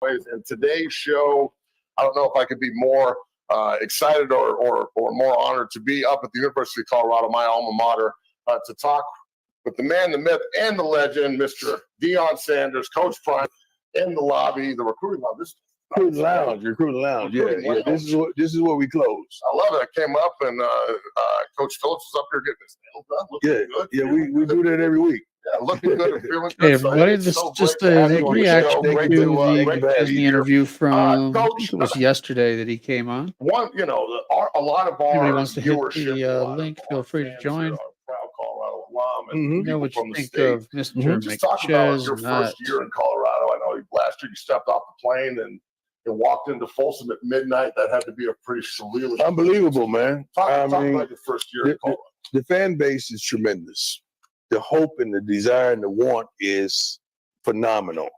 And today's show, I don't know if I could be more excited or more honored to be up at the University of Colorado, my alma mater, to talk with the man, the myth, and the legend, Mr. Deion Sanders, Coach Prime, in the lobby, the recruiting lobby. Recruiting lounge. Yeah. This is where we close. I love it. I came up and Coach Phillips was up here getting his nails done. Looking good. We do that every week. Yeah, looking good and feeling good. Hey, everybody, this is just a reaction to the interview from Coach, it was yesterday that he came on. A lot of our Anybody wants to hit viewership, the link, feel free to join. Proud Colorado alum and You know what from you the think state. of Mr. Just talk about your McChez, first year in Colorado. I know last year you stepped off the plane and walked into Folsom at midnight. That had to be a pretty surreal. Unbelievable, man. Talk about your first year in Colorado. The fan base is tremendous. The hope and the desire and the want is phenomenal.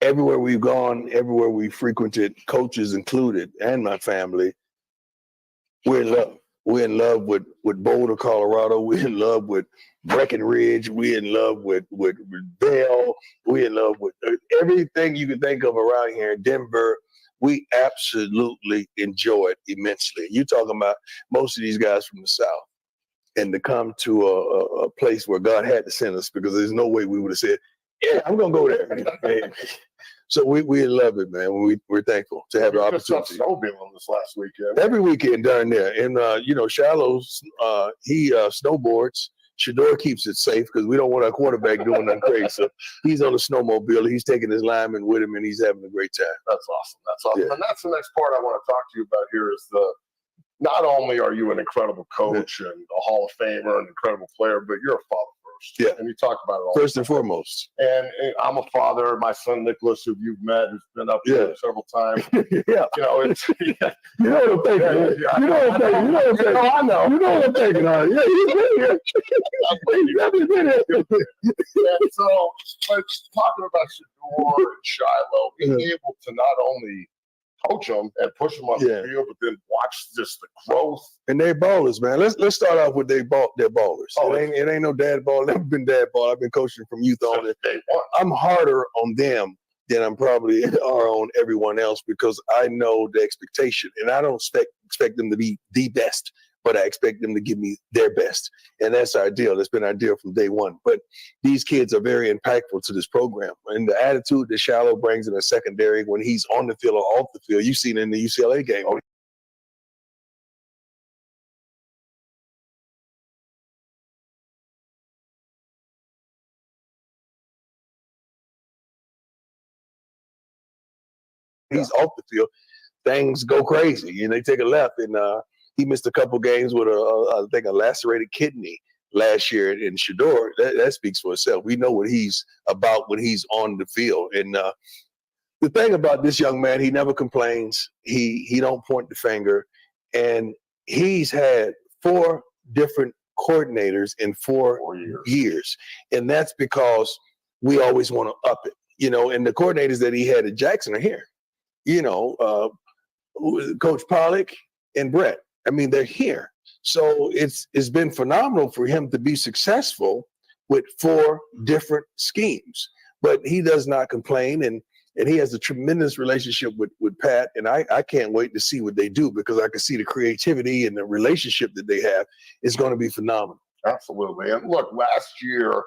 Everywhere we've gone, everywhere we frequented, coaches included, and my family, we're in love. We're in love with Boulder, Colorado. We're in love with Breckenridge. We're in love with Vail. We're in love with everything you can think of around here in Denver. We absolutely enjoy it immensely. You're talking about most of these guys from the South. And to come to a place where God had to send us, because there's no way we would have said, yeah, I'm going to go there. So we love it, man. We're thankful to have the opportunity. Snowmobiling this last weekend. Every weekend down there. And, Shallows, he snowboards. Shedeur keeps it safe because we don't want our quarterback doing nothing crazy. So he's on a snowmobile. He's taking his lineman with him, and he's having a great time. That's awesome. Yeah. And that's the next part I want to talk to you about here is not only are you an incredible coach and a Hall of Famer, an incredible player, but you're a father first. Yeah. And you talk about it all. First and foremost. And I'm a father. My son Nicholas, who you've met, who's been up here several times. Yeah. It's you know what I'm thinking. I know. You know what I'm thinking. Yeah, he's been here. He's definitely been here. And so, but talking about Shedeur and Shiloh, being able to not only coach them and push them on the field, but then watch just the growth. And they're ballers, man. Let's start off with they're ballers. It ain't no dad ball. Never been dad ball. I've been coaching from youth on it. I'm harder on them than I'm probably are on everyone else because I know the expectation, and I don't expect them to be the best, but I expect them to give me their best. And that's our deal. That's been our deal from day one. But these kids are very impactful to this program. And the attitude that Shiloh brings in the secondary when he's on the field or off the field, you've seen it in the UCLA game. He's off the field, things go crazy. And they take a left, and he missed a couple games with I think a lacerated kidney last year in Shedeur. That speaks for itself. We know what he's about when he's on the field. And the thing about this young man, he never complains. He don't point the finger. And he's had 4 different coordinators in 4 years. And that's because we always want to up it. And the coordinators that he had at Jackson are here. Coach Pollock and Brett. I mean, they're here. So it's been phenomenal for him to be successful with 4 different schemes. But he does not complain, and he has a tremendous relationship with Pat, and I can't wait to see what they do because I can see the creativity and the relationship that they have is going to be phenomenal. Absolutely. And look, last year,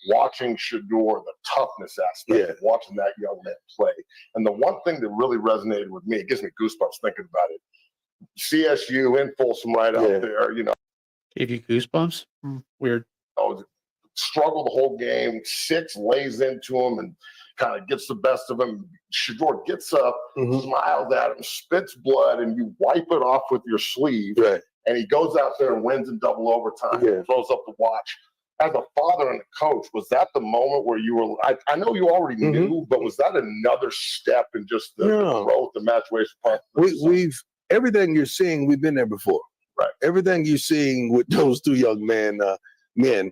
watching Shedeur, the toughness aspect of watching that young man play. And the one thing that really resonated with me, it gives me goosebumps thinking about it. CSU in Folsom out there, Gave you goosebumps? Weird. Struggled the whole game. 6 lays into him and kind of gets the best of him. Shedeur gets up, smiles at him, spits blood, and you wipe it off with your sleeve. Right. And he goes out there and wins in double overtime and throws up the watch. As a father and a coach, was that the moment where you were, I know you already knew, but was that another step in just the growth, the maturation part? Everything you're seeing, we've been there before. Right. Everything you're seeing with those 2 young men,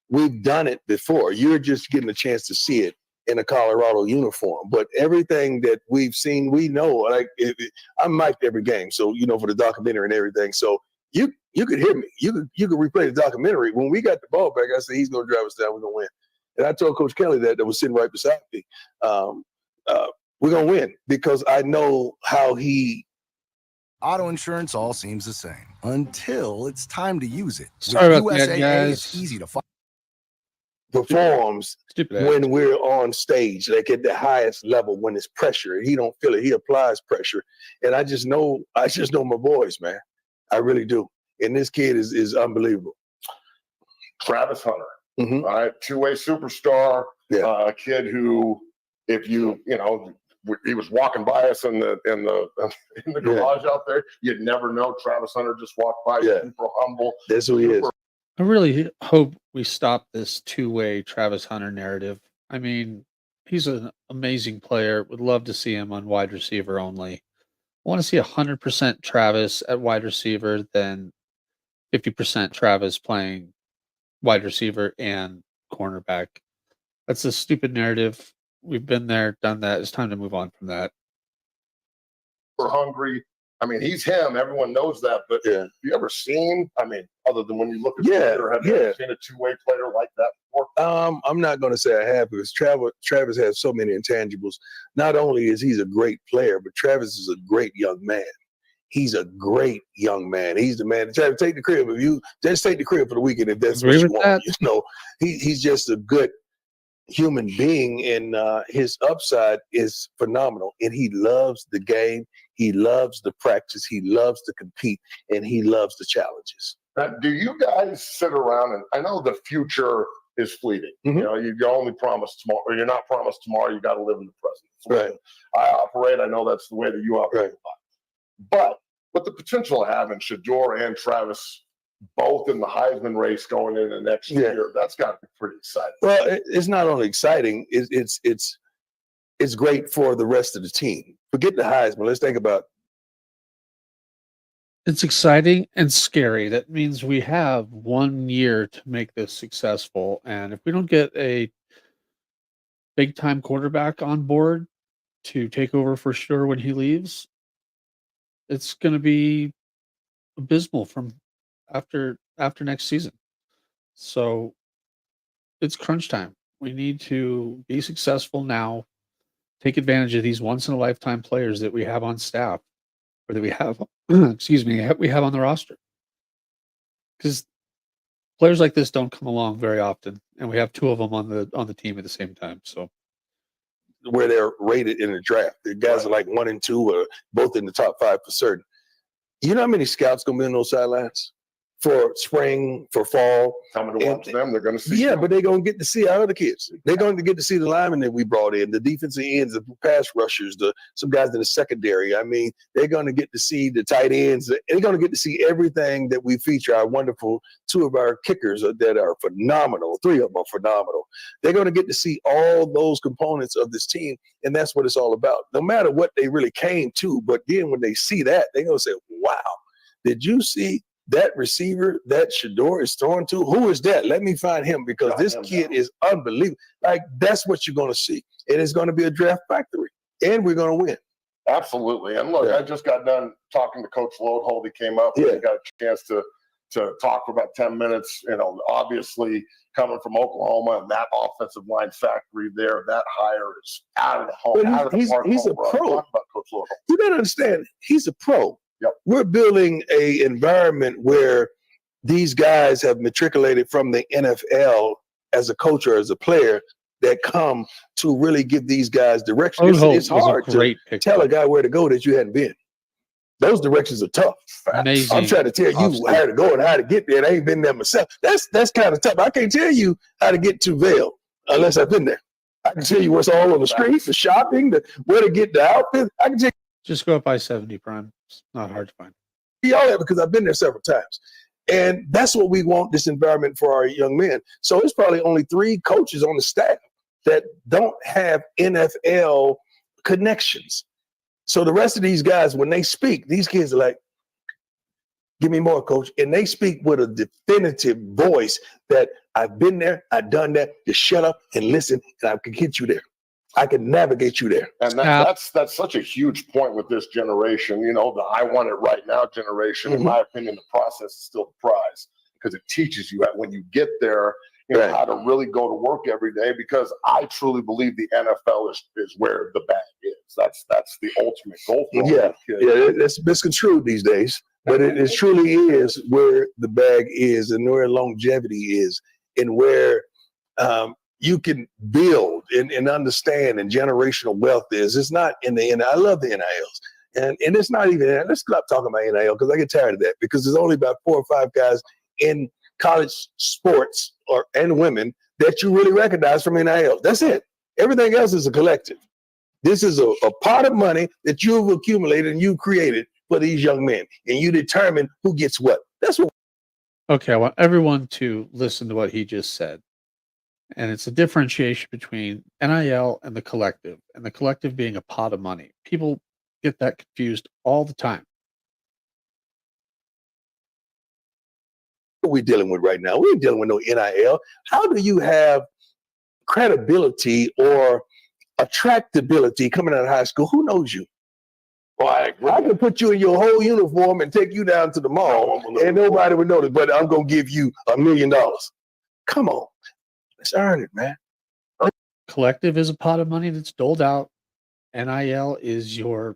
we've done it before. You're just getting a chance to see it in a Colorado uniform. But everything that we've seen, we know. Like I'm mic'd every game, so for the documentary and everything. So you could hear me. You could replay the documentary. When we got the ball back, I said he's going to drive us down. We're going to win. And I told Coach Kelly that was sitting right beside me. we're gonna win because I know how he Auto insurance all seems the same until it's time to use it. Sorry With about that, USAA, guys. it's easy to find. performs Stupid ass. when we're on stage, like at the highest level when it's pressure. He don't feel it. He applies pressure. And I just know my boys, man. I really do. And this kid is unbelievable. Travis Hunter, Mhm. all right, two-way superstar, Yeah. a kid who, if you know, he was walking by us in the garage out there. You'd never know. Travis Hunter just walked by, Yeah. super humble. That's who he is. I really hope we stop this two-way Travis Hunter narrative. I mean, he's an amazing player. Would love to see him on wide receiver only. I want to see 100% Travis at wide receiver than 50% Travis playing wide receiver and cornerback. That's a stupid narrative. We've been there, done that. It's time to move on from that. Hungry. I mean, he's him. Everyone knows that. But Yeah. have you ever seen? I mean, other than when you look at Yeah, Twitter, have you yeah. ever seen a two-way player like that before? I'm not going to say I have because Travis has so many intangibles. Not only is he a great player, but Travis is a great young man. He's a great young man. He's the man. Travis, take the crib. If you just take the crib for the weekend, if that's Agree what you with want. that. You know, he's just a good human being, and his upside is phenomenal. And he loves the game. He loves the practice. He loves to compete, and he loves the challenges. Now, do you guys sit around and I know the future is fleeting. Mhm. You know, you're only promised tomorrow, or you're not promised tomorrow. You got to live in the present. It's the way Right. I operate. I know that's the way that you operate. Right. But with the potential of having Shedeur and Travis both in the Heisman race going into next Yeah. year, that's got to be pretty exciting. Well, it's not only exciting; it's great for the rest of the team. Forget the Heisman. Let's think about It's exciting and scary. That means we have 1 year to make this successful. And if we don't get a big time quarterback on board to take over for sure when he leaves, it's going to be abysmal from after next season. So it's crunch time. We need to be successful now. Take advantage of these once in a lifetime players that we have on staff, or that we have, excuse me, we have on the roster. Because players like this don't come along very often, and we have two of them on the team at the same time. So where they're rated in the draft. The guys are like 1 and 2, or both in the top 5 for certain. You know how many scouts gonna be on those sidelines for spring, for fall? Coming to watch them, they're going to see. Yeah, them. but they're gonna get to see our other kids. They're going to get to see the linemen that we brought in, the defensive ends, the pass rushers, some guys in the secondary. I mean, they're going to get to see the tight ends. They're going to get to see everything that we feature. Our wonderful 2 of our kickers that are phenomenal. 3 of them are phenomenal. They're going to get to see all those components of this team, and that's what it's all about. No matter what they really came to, but then when they see that, they're going to say, "Wow, did you see that receiver that Shedeur is throwing to? Who is that? Let me find him, because this kid is unbelievable." Like, that's what you're going to see. And it's going to be a draft factory, and we're going to win. Absolutely. And look, Yeah. I just got done talking to Coach Lodehold. He came up. Yeah. We got a chance to talk for about 10 minutes. You know, obviously coming from Oklahoma and that offensive line factory there, that hire is out of the home. But out of the park he's a home run. pro. Talk about Coach Lodehold. You got to understand, he's a pro. Yep. We're building a environment where these guys have matriculated from the NFL as a coach or as a player that come to really give these guys direction. It's hard to tell a guy where to go that you hadn't been. Those directions are tough. Amazing. I'm trying to tell you how to go and how to get there, and I ain't been there myself. That's kind of tough. I can't tell you how to get to Vail unless I've been there. I can tell you what's all on the streets, the shopping, where to get the outfit. I can tell you. Just go up I-70 Prime. It's not hard to find. All that because I've been there several times. And that's what we want this environment for our young men. So it's probably only 3 coaches on the staff that don't have NFL connections. So the rest of these guys, when they speak, these kids are like, "Give me more, coach." And they speak with a definitive voice that I've been there, I've done that. Just shut up and listen, and I can get you there. I can navigate you there. And that's such a huge point with this generation. You know, the "I want it right now" generation. In my opinion, the process is still the prize, because it teaches you that when you get there Right. how to really go to work every day, because I truly believe the NFL is where the bag is. That's the ultimate goal for all Yeah, these kids. yeah, it's misconstrued these days, but it truly is where the bag is and where longevity is and where you can build and understand and generational wealth is. It's not in the NIL. I love the NILs. And it's not even, let's stop talking about NIL because I get tired of that, because there's only about 4 or 5 guys in college sports and women that you really recognize from NIL. That's it. Everything else is a collective. This is a pot of money that you've accumulated and you created for these young men, and you determine who gets what. That's what. Okay, I want everyone to listen to what he just said. And it's a differentiation between NIL and the collective being a pot of money. People get that confused all the time. We're dealing with right now. We ain't dealing with no NIL. How do you have credibility or attractability coming out of high school? Who knows you? Well, I agree. I can put you in your whole uniform and take you down to the mall and nobody would notice, but I'm going to give you $1 million. Come on. Let's earn it, man. Collective is a pot of money that's doled out. NIL is your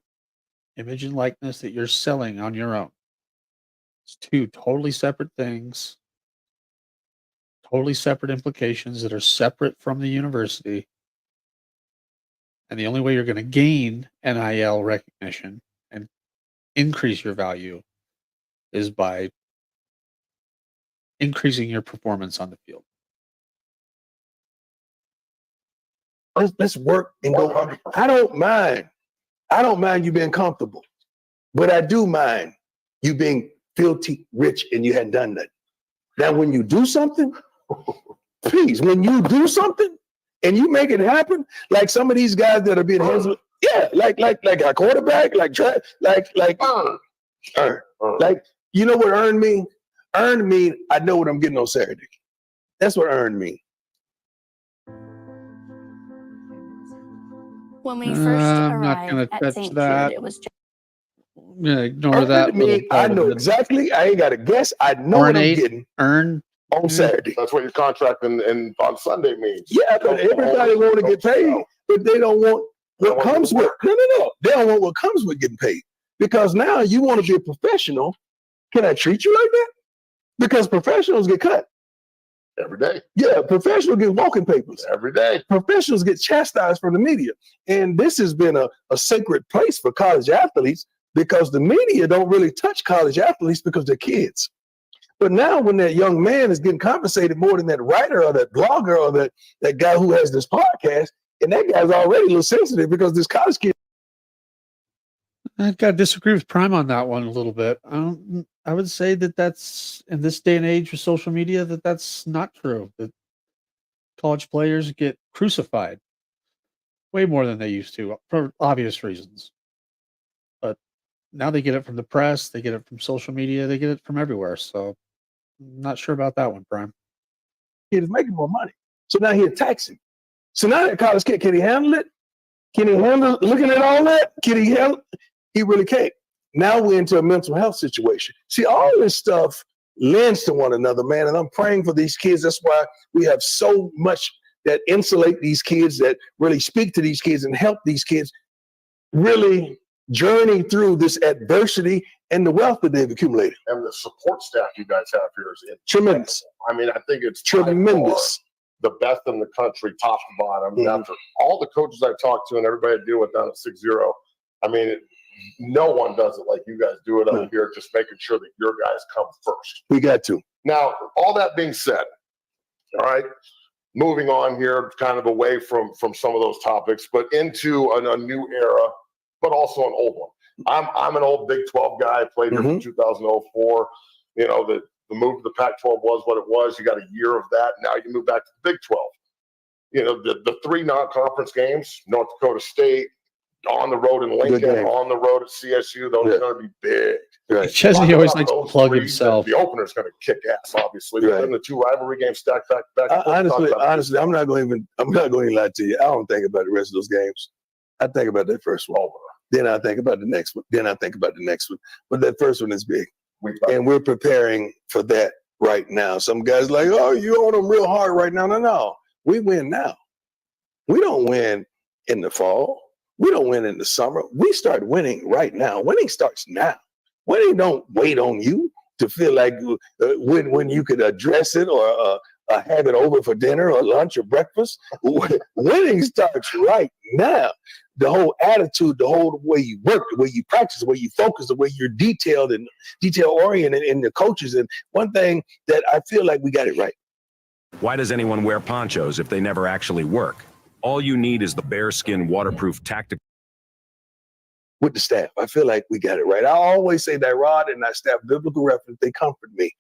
image and likeness that you're selling on your own. It's 2 totally separate things, totally separate implications that are separate from the university. And the only way you're going to gain NIL recognition and increase your value is by increasing your performance on the field. Let's work and go. 100%. I don't mind you being comfortable, but I do mind you being filthy rich and you hadn't done that. Now, when you do something, please, when you do something and you make it happen, like some of these guys that are being hesitant, yeah, like a quarterback, like like, you know what earn mean? Earn mean I know what I'm getting on Saturday. That's what earn mean. When we first I'm not arrived gonna at touch St. that. Jude, it was I'm going to ignore Earn that. little mean I part know of it. exactly. I ain't got to guess. I know what I'm Ornate. getting Earn. on Saturday. That's what your contract and on Sunday means. Yeah, but everybody want to get paid, but they don't want what comes with. No. They don't want what comes with getting paid, because now you want to be a professional. Can I treat you like that? Because professionals get cut. Every day. Yeah, professionals get walking papers. Every day. Professionals get chastised from the media. And this has been a sacred place for college athletes, because the media don't really touch college athletes because they're kids. But now when that young man is getting compensated more than that writer or that blogger or that guy who has this podcast, and that guy's already a little sensitive because this college kid. I've got to disagree with Prime on that one a little bit. I would say that that's, in this day and age with social media, that's not true. That college players get crucified way more than they used to for obvious reasons. But now they get it from the press, they get it from social media, they get it from everywhere. So I'm not sure about that one, Prime. Kid is making more money. So now he attacks him. So now that college kid, can he handle it? Can he handle looking at all that? Can he handle? He really can't. Now we're into a mental health situation. See, all this stuff lends to one another, man. And I'm praying for these kids. That's why we have so much that insulate these kids, that really speak to these kids and help these kids really journey through this adversity and the wealth that they've accumulated. And the support staff you guys have here is Tremendous. I mean, I think it's Tremendous. the best in the country, top to bottom. Mhm. After all the coaches I've talked to and everybody I deal with down at 6-0, I mean, no one does it like you guys do it up No. here, just making sure that your guys come first. We got to. Now, all that being said, all right, moving on here, kind of away from some of those topics, but into a new era, but also an old one. I'm an old Big 12 guy. I played here from 2004. You know, the move to the Pac-12 was what it was. You got a year of that. Now you move back to the Big 12. You know, the 3 non-conference games, North Dakota State, on the road in Lincoln, on the road at CSU, those are going to be big. Right. Chesney always likes to Those plug three, himself. The opener's going to kick ass, obviously. But Right. then the 2 rivalry games stacked back to back. Honestly, I'm not going to lie to you. I don't think about the rest of those games. I think about that first one. Then I think about the next one. Then I think about the next one. But that first one is big. And we're preparing for that right now. Some guys like, oh, you on them real hard right now. No. We win now. We don't win in the fall. We don't win in the summer. We start winning right now. Winning starts now. Winning don't wait on you to feel like when you could address it or have it over for dinner or lunch or breakfast. Winning starts right now. The whole attitude, the whole way you work, the way you practice, the way you focus, the way you're detail oriented in the coaches. And one thing that I feel like we got it right. Why does anyone wear ponchos if they never actually work? All you need is the bearskin waterproof tactical. With the staff, I feel like we got it right. I always say that Rod and our staff, biblical reference, they comfort me.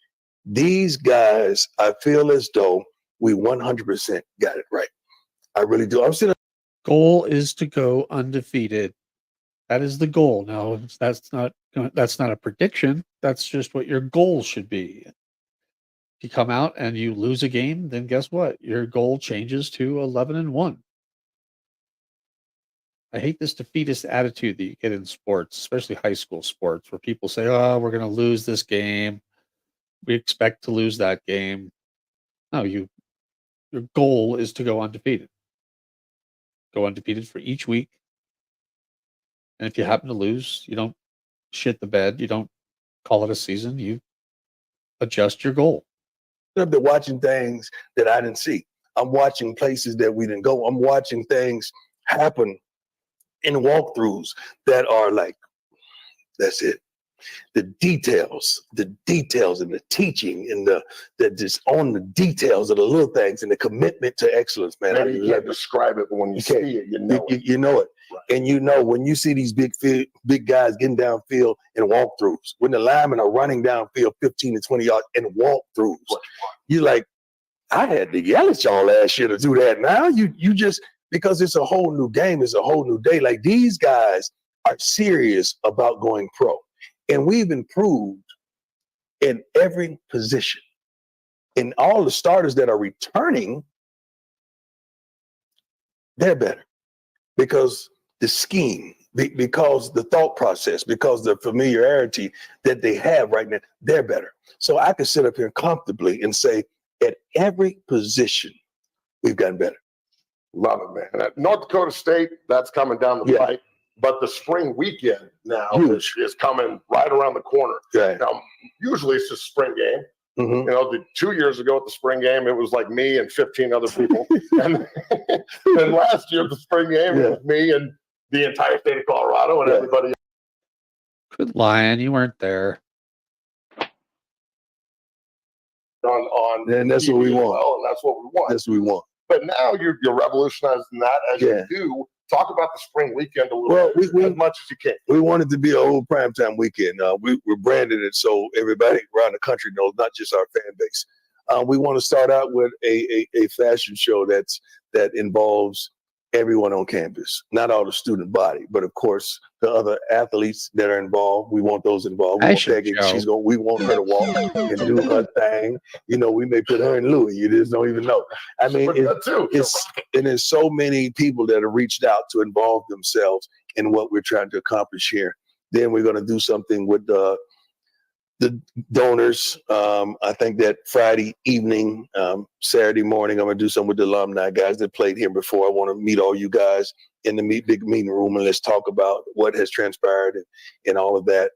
These guys, I feel as though we 100% got it right. I really do. I'm sitting. Goal is to go undefeated. That is the goal. Now, that's not a prediction. That's just what your goal should be. If you come out and you lose a game, then guess what? Your goal changes to 11-1. I hate this defeatist attitude that you get in sports, especially high school sports, where people say, "Oh, we're going to lose this game. We expect to lose that game." No, your goal is to go undefeated. Go undefeated for each week. And if you happen to lose, you don't shit the bed. You don't call it a season. You adjust your goal. Up there watching things that I didn't see. I'm watching places that we didn't go. I'm watching things happen in walkthroughs that are like, that's it. The details and the teaching and the just on the details of the little things and the commitment to excellence, man. Maybe you can't describe it, but when you see it, you know it. You know it. Right. And you know, when you see these big guys getting downfield in walkthroughs, when the linemen are running downfield 15 to 20 yards in walkthroughs, you're like, I had to yell at y'all last year to do that. Now you just, because it's a whole new game, it's a whole new day. Like, these guys are serious about going pro. And we've improved in every position. And all the starters that are returning, they're better. Because the scheme, because the thought process, because the familiarity that they have right now, they're better. So I can sit up here comfortably and say, at every position, we've gotten better. Love it, man. At North Dakota State, that's coming down the pipe. But the spring weekend now is coming right around the corner. Yeah. Now, usually it's just spring game. Mm-hmm. You know, 2 years ago at the spring game, it was like me and 15 other people. And then last year at the spring game, it was me and the entire state of Colorado and everybody. Quit lying. You weren't there. And that's what we want. Well, and that's what we want. That's what we want. But now you're revolutionizing that as you do. Talk about the spring weekend a little bit, as much as you can. We wanted to be a whole primetime weekend. We branded it so everybody around the country knows, not just our fan base. We want to start out with a fashion show that involves everyone on campus, not all the student body, but of course the other athletes that are involved. We want those involved. We want Peggy. We want her to walk and do her thing. You know, we may put her in Louis. You just don't even know. I mean, there's so many people that have reached out to involve themselves in what we're trying to accomplish here. Then we're going to do something with the donors. I think that Friday evening, Saturday morning, I'm going to do something with the alumni guys that played here before. I want to meet all you guys in the big meeting room and let's talk about what has transpired and all of that.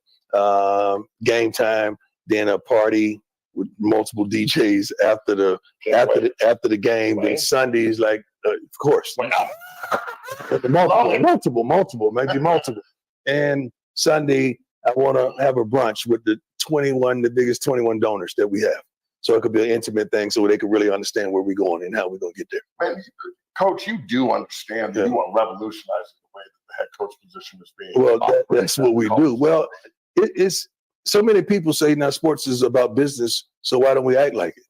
Game time, then a party with multiple DJs after the game. Then Sundays, like of course, multiple, maybe multiple. And Sunday, I want to have a brunch with the biggest 21 donors that we have. So it could be an intimate thing so they could really understand where we're going and how we're going to get there. Man, Coach, you do understand that you are revolutionizing the way that the head coach position is being. Well, that's what we do. Well, it's so many people say now sports is about business, so why don't we act like it?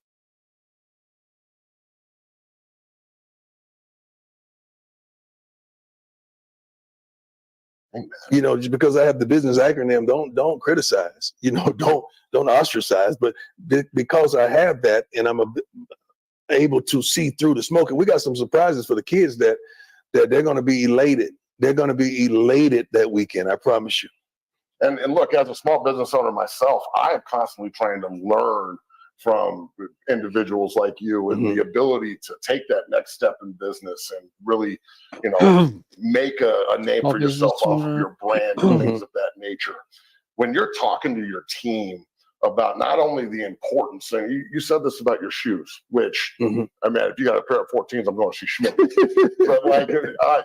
You know, just because I have the business acronym, don't criticize. You know, don't ostracize. But because I have that, and I'm able to see through the smoke, and we got some surprises for the kids that they're going to be elated. They're going to be elated that weekend. I promise you. And look, as a small business owner myself, I am constantly trying to learn from individuals like you and the ability to take that next step in business and really, make a name Small for yourself business off of owner. your brand and things of that nature. When you're talking to your team about not only the importance, and you said this about your shoes, which I mean, if you got a pair of 14s, I'm going to see Schmidt. But like,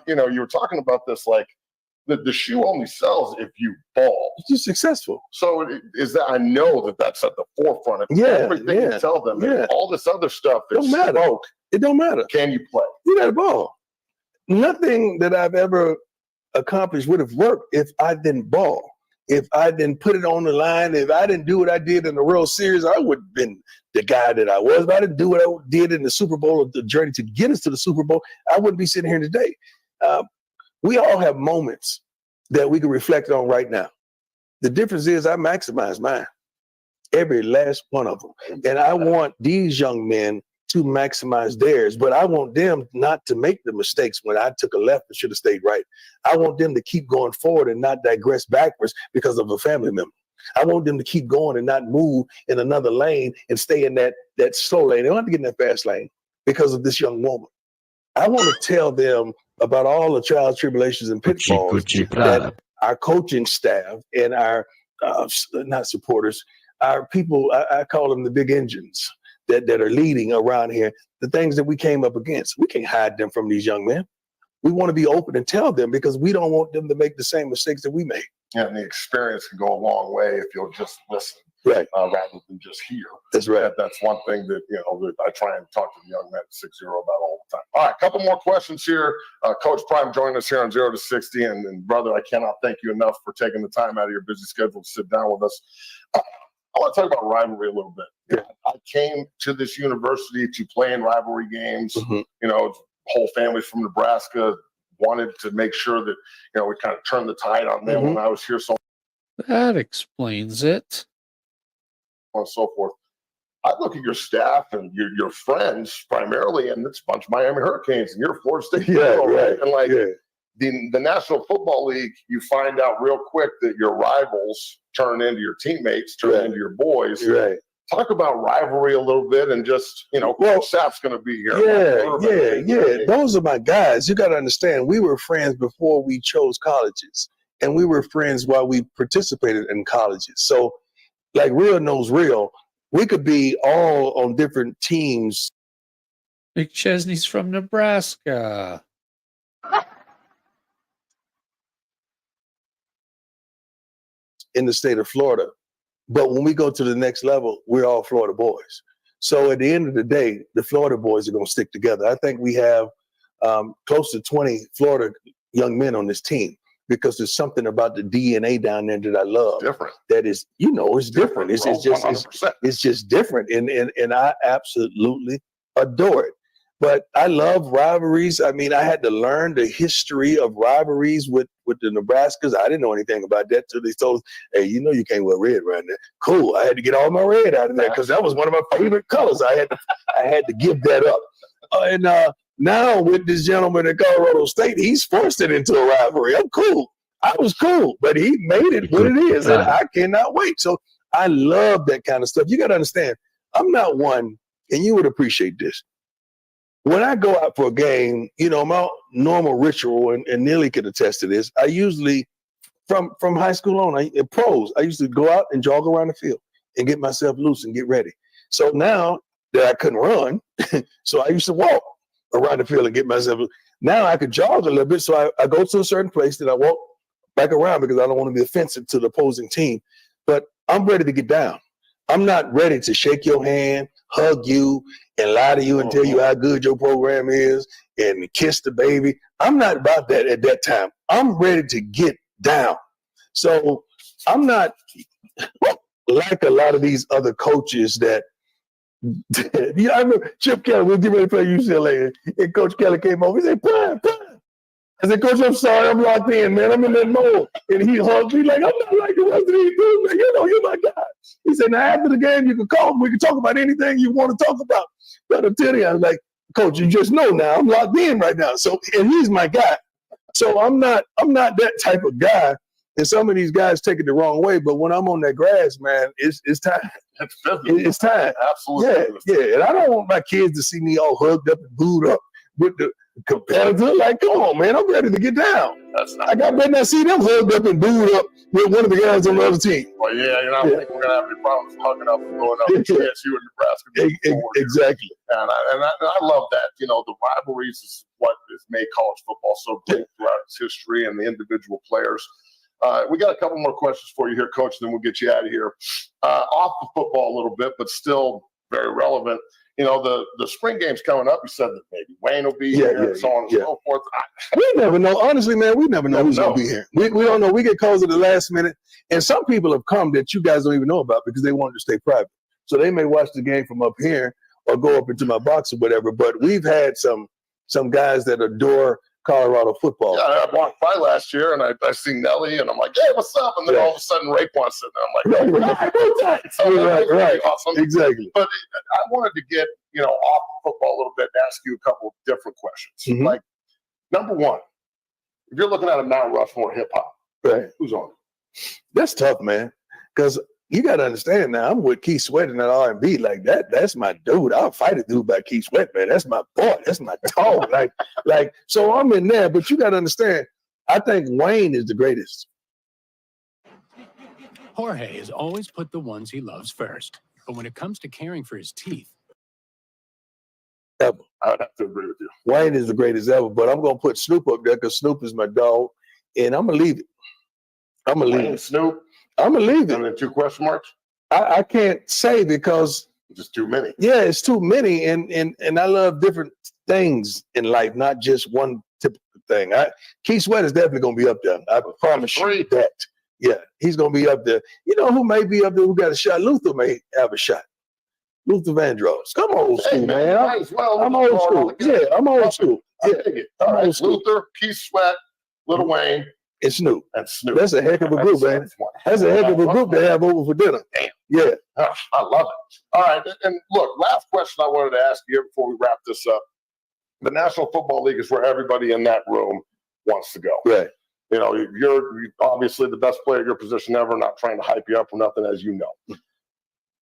you were talking about this, like the shoe only sells if you ball. You're successful. So is that, I know that's at the forefront of everything you tell them. And all this other stuff Don't matter. smoke. It don't matter. Can you play? You got a ball. Nothing that I've ever accomplished would have worked if I didn't ball. If I didn't put it on the line, if I didn't do what I did in the World Series, I would have been the guy that I was. If I didn't do what I did in the Super Bowl, the journey to get us to the Super Bowl, I wouldn't be sitting here today. We all have moments that we can reflect on right now. The difference is I maximize mine, every last one of them. And I want these young men to maximize theirs, but I want them not to make the mistakes when I took a left and should have stayed right. I want them to keep going forward and not digress backwards because of a family member. I want them to keep going and not move in another lane and stay in that slow lane. They don't have to get in that fast lane because of this young woman. I want to tell them about all the trials, tribulations, and pitfalls that our coaching staff and our, not supporters, our people, I call them the big engines that are leading around here, the things that we came up against. We can't hide them from these young men. We want to be open and tell them because we don't want them to make the same mistakes that we made. Yeah, and the experience can go a long way if you'll just listen. Right. Rather than just hear. That's right. That's one thing that, that I try and talk to the young men at 6-0 about all the time. All right, a couple more questions here. Coach Prime joined us here on 0 to 60. And brother, I cannot thank you enough for taking the time out of your busy schedule to sit down with us. I want to talk about rivalry a little bit. Yeah. I came to this university to play in rivalry games. Whole families from Nebraska wanted to make sure that, we kind of turned the tide on them when I was here. So That explains it. on and so forth. I look at your staff and your friends primarily, and it's a bunch of Miami Hurricanes, and you're Florida State. Right. And the National Football League, you find out real quick that your rivals turn into your teammates, turn into your boys. Right. Talk about rivalry a little bit, and just Coach Sapp's going to be here. Yeah. Those are my guys. You got to understand, we were friends before we chose colleges, and we were friends while we participated in colleges. So, like real knows real, we could be all on different teams. McChesney's from Nebraska. In the state of Florida. But when we go to the next level, we're all Florida boys. So at the end of the day, the Florida boys are going to stick together. I think we have close to 20 Florida young men on this team because there's something about the DNA down there that I love. Different. That is, it's different. It's just different. And I absolutely adore it. But I love rivalries. I mean, I had to learn the history of rivalries with the Nebraskas. I didn't know anything about that till they told us, hey, you can't wear red right now. Cool. I had to get all my red out of there because that was one of my favorite colors. I had to give that up. And now with this gentleman at Colorado State, he's forced it into a rivalry. I'm cool. I was cool, but he made it what it is, and I cannot wait. So I love that kind of stuff. You got to understand, I'm not one, and you would appreciate this. When I go out for a game, my normal ritual, and Neely could attest to this, I usually, from high school on, pros, I used to go out and jog around the field and get myself loose and get ready. So now that I couldn't run, so I used to walk around the field and get myself loose. Now I could jog a little bit, so I go to a certain place, then I walk back around because I don't want to be offensive to the opposing team. But I'm ready to get down. I'm not ready to shake your hand, hug you, and lie to you and tell you how good your program is and kiss the baby. I'm not about that at that time. I'm ready to get down. So I'm not like a lot of these other coaches that I remember Chip Kelly, we'll get ready to play UCLA, and Coach Kelly came over. He said, Prime. I said, Coach, I'm sorry, I'm locked in, man. I'm in that mode. And he hugged me like, I'm not like the rest of these dudes, man. You're my guy. He said, now after the game, you can call me. We can talk about anything you want to talk about. But I'm telling you, I was like, Coach, you just know now, I'm locked in right now. So, and he's my guy. So I'm not that type of guy. And some of these guys take it the wrong way. But when I'm on that grass, man, it's time. It's business. It's time. Absolutely. Yeah. And I don't want my kids to see me all hugged up and booed up with the competitor. Like, come on, man, I'm ready to get down. That's not. Like, I better not see them hugged up and booed up with one of the guys on the other team. Well, yeah, I don't think we're gonna have any problems hugging up and going up to TSU and Nebraska. Exactly. And I love that. You know, the rivalries is what has made college football so great throughout its history, and the individual players. We got a couple more questions for you here, Coach, and then we'll get you out of here. Off of football a little bit, but still very relevant. You know, the spring game's coming up. You said that maybe Wayne will be here and so on and so forth. We never know. Honestly, man, we never know who's going to be here. We don't know. We get calls at the last minute. And some people have come that you guys don't even know about because they wanted to stay private. So they may watch the game from up here or go up into my box or whatever. But we've had some guys that adore Colorado football. Yeah, I walked by last year and I see Nelly and I'm like, hey, what's up? And then all of a sudden Raekwon's sitting there. I'm like, right. Awesome. Exactly. But I wanted to get, you know, off of football a little bit and ask you a couple of different questions. Mhm. Like, number one, if you're looking at a Mount Rushmore hip hop, Right. who's on? That's tough, man. Because you got to understand now, I'm with Keith Sweat in that R&B. Like, that's my dude. I'll fight a dude by Keith Sweat, man. That's my boy. That's my dog. like, so I'm in there. But you got to understand, I think Wayne is the greatest. Jorge has always put the ones he loves first. But when it comes to caring for his teeth, I would have to agree with you. Wayne is the greatest ever. But I'm going to put Snoop up there because Snoop is my dog. And I'm going to leave it. I'm going to leave Wayne, it. Snoop, I'm going to leave and it. then 2 question marks? I can't say because Just too many. yeah, it's too many, and I love different things in life, not just one typical thing. Keith Sweat is definitely gonna be up there. I promise you that. Yeah, he's gonna be up there. You know who may be up there? Who got a shot? Luther may have a shot. Luther Vandross. Come old school, Hey, man. might as well. I'm old school. Yeah, I'm old school. I Yeah, dig it. I'm All right, old school. Luther, Keith Sweat, Lil Wayne, It's Snoop. and Snoop. That's a heck of a group, man. That's a heck of a group to have over for dinner. Damn. Yeah. Oh, I love it. All right, and look, last question I wanted to ask you before we wrap this up. The National Football League is where everybody in that room wants to go. Right. You know, you're obviously the best player at your position ever, not trying to hype you up or nothing, as you know.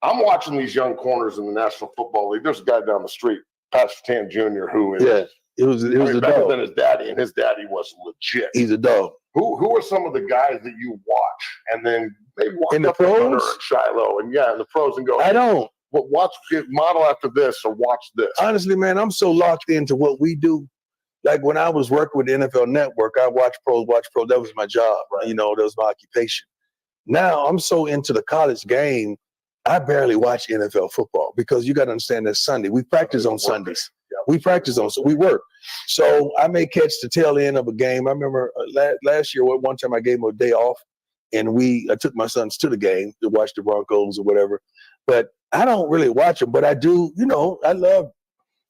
I'm watching these young corners in the National Football League. There's a guy down the street, Patrick Tan Jr., who is Yeah. It was a better dog. than his daddy, and his daddy was legit. He's a dog. Who are some of the guys that you watch and then maybe watch In the up to Hunter pros? and Shiloh and in the pros and go, I don't. watch, model after this or watch this. Honestly, man, I'm so locked into what we do. Like when I was working with the NFL Network, I watch pros. That was my job, right? You know, that was my occupation. Now I'm so into the college game, I barely watch NFL football because you got to understand that Sunday. We practice on Sundays. We practice on, so we work. So I may catch the tail end of a game. I remember last year, one time I gave him a day off, and I took my sons to the game to watch the Broncos or whatever. But I don't really watch them, but I do. You know, I love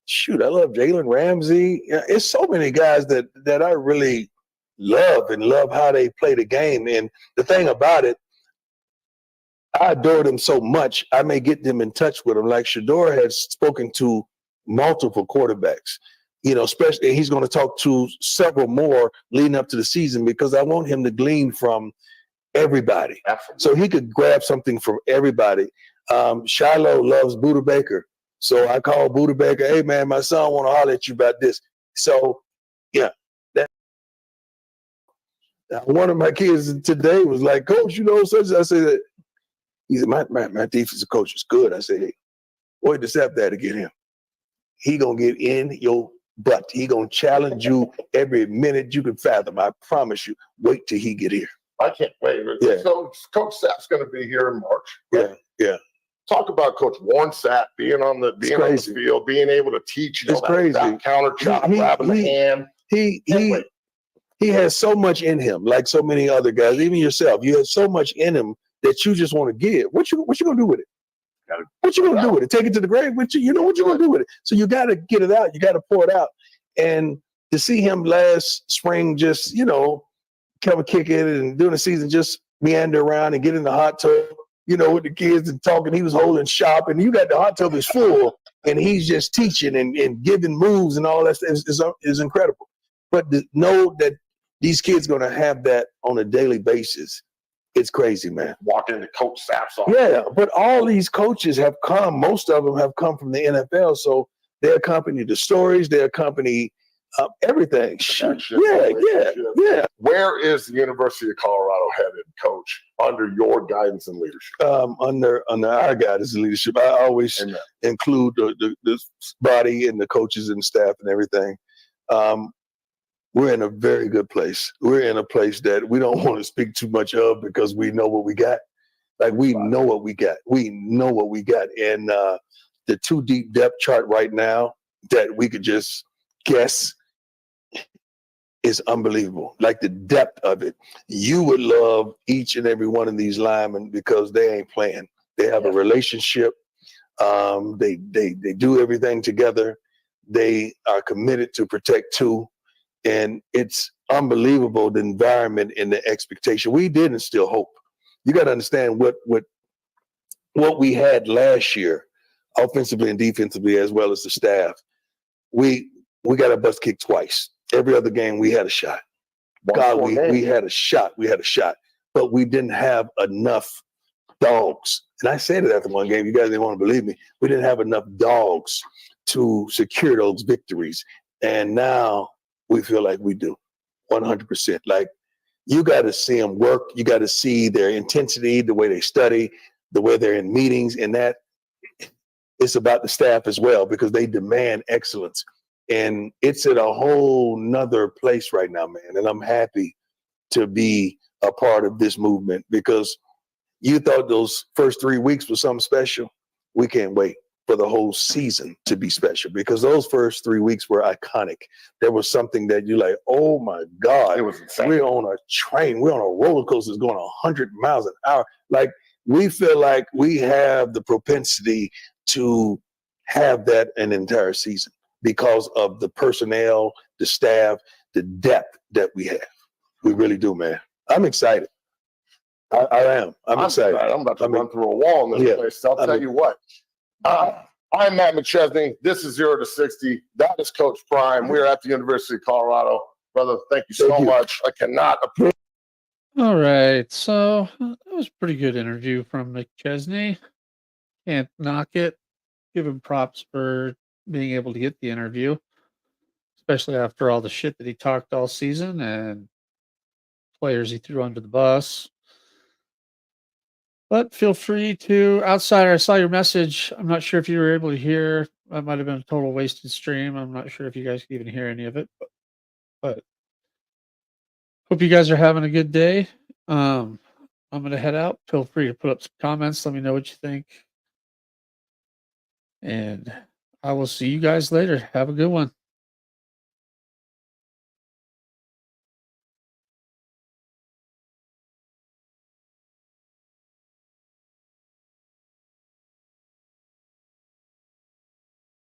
Jalen Ramsey. It's so many guys that I really love and love how they play the game. And the thing about it, I adore them so much, I may get them in touch with them. Like Shador has spoken to multiple quarterbacks, you know, especially he's going to talk to several more leading up to the season because I want him to glean from everybody. Absolutely. So he could grab something from everybody. Shiloh loves Buda Baker. So I call Buda Baker, hey man, my son want to holler at you about this. So yeah, one of my kids today was like, Coach, you know, such. I said, he said, my defensive coach is good. I said, hey, wait to step that to get him. He gonna get in your butt. He gonna challenge you every minute you can fathom. I promise you. Wait till he get here. I can't wait. Yeah. So Coach Sapp's going to be here in March. Yeah, yeah. Talk about Coach Warren Sapp being on the crazy. field, being able to teach. You It's know, crazy. that counter chop, grabbing the hand. He has so much in him, like so many other guys, even yourself. You have so much in him that you just want to give. What you gonna do with it? What you gonna do with it? Take it to the grave? You know what you gonna do with it? So you got to get it out. You got to pour it out. And to see him last spring, just come kick it and during the season, just meander around and get in the hot tub, with the kids and talking. He was holding shop, and you got the hot tub is full, and he's just teaching and giving moves and all that stuff is incredible. But to know that these kids gonna have that on a daily basis It's crazy, man. Walk into Coach Sapp's office. Yeah, but all these coaches have come, most of them have come from the NFL. So they accompany the stories, they accompany everything. Connection, Yeah. Where is the University of Colorado headed, Coach, under your guidance and leadership? Under our guidance and leadership, I always Amen. include the body and the coaches and staff and everything. We're in a very good place. We're in a place that we don't want to speak too much of because we know what we got. Like we know what we got. We know what we got. And the 2 deep depth chart right now that we could just guess is unbelievable. Like the depth of it. You would love each and every one of these linemen because they ain't playing. They have a relationship. They do everything together. They are committed to protect too. And it's unbelievable, the environment and the expectation. We did instill hope. You got to understand what we had last year, offensively and defensively, as well as the staff. We got our butts kicked twice. Every other game we had a shot. God, we had a shot. We had a shot, but we didn't have enough dogs. And I said it after one game. You guys didn't want to believe me. We didn't have enough dogs to secure those victories. And now we feel like we do 100%. Like you got to see them work. You got to see their intensity, the way they study, the way they're in meetings, and that it's about the staff as well because they demand excellence. And it's at a whole nother place right now, man. And I'm happy to be a part of this movement because you thought those first 3 weeks was something special. We can't wait for the whole season to be special because those first 3 weeks were iconic. There was something that you're like, oh my God, It was insane. we're on a train, we're on a roller coaster that's going 100 miles an hour. Like we feel like we have the propensity to have that an entire season because of the personnel, the staff, the depth that we have. We really do, man. I'm excited. I am. I'm excited. I'm about to run through a wall in this place. I'll tell you what. I'm Matt McChesney. This is 0 to 60. That is Coach Prime. We are at the University of Colorado. Brother, thank you so much. I cannot appreciate. All right. So that was a pretty good interview from McChesney. Can't knock it. Give him props for being able to get the interview, especially after all the shit that he talked all season and players he threw under the bus. But feel free to, outsider, I saw your message. I'm not sure if you were able to hear. That might have been a total wasted stream. I'm not sure if you guys could even hear any of it. But hope you guys are having a good day. I'm going to head out. Feel free to put up some comments. Let me know what you think. And I will see you guys later. Have a good one.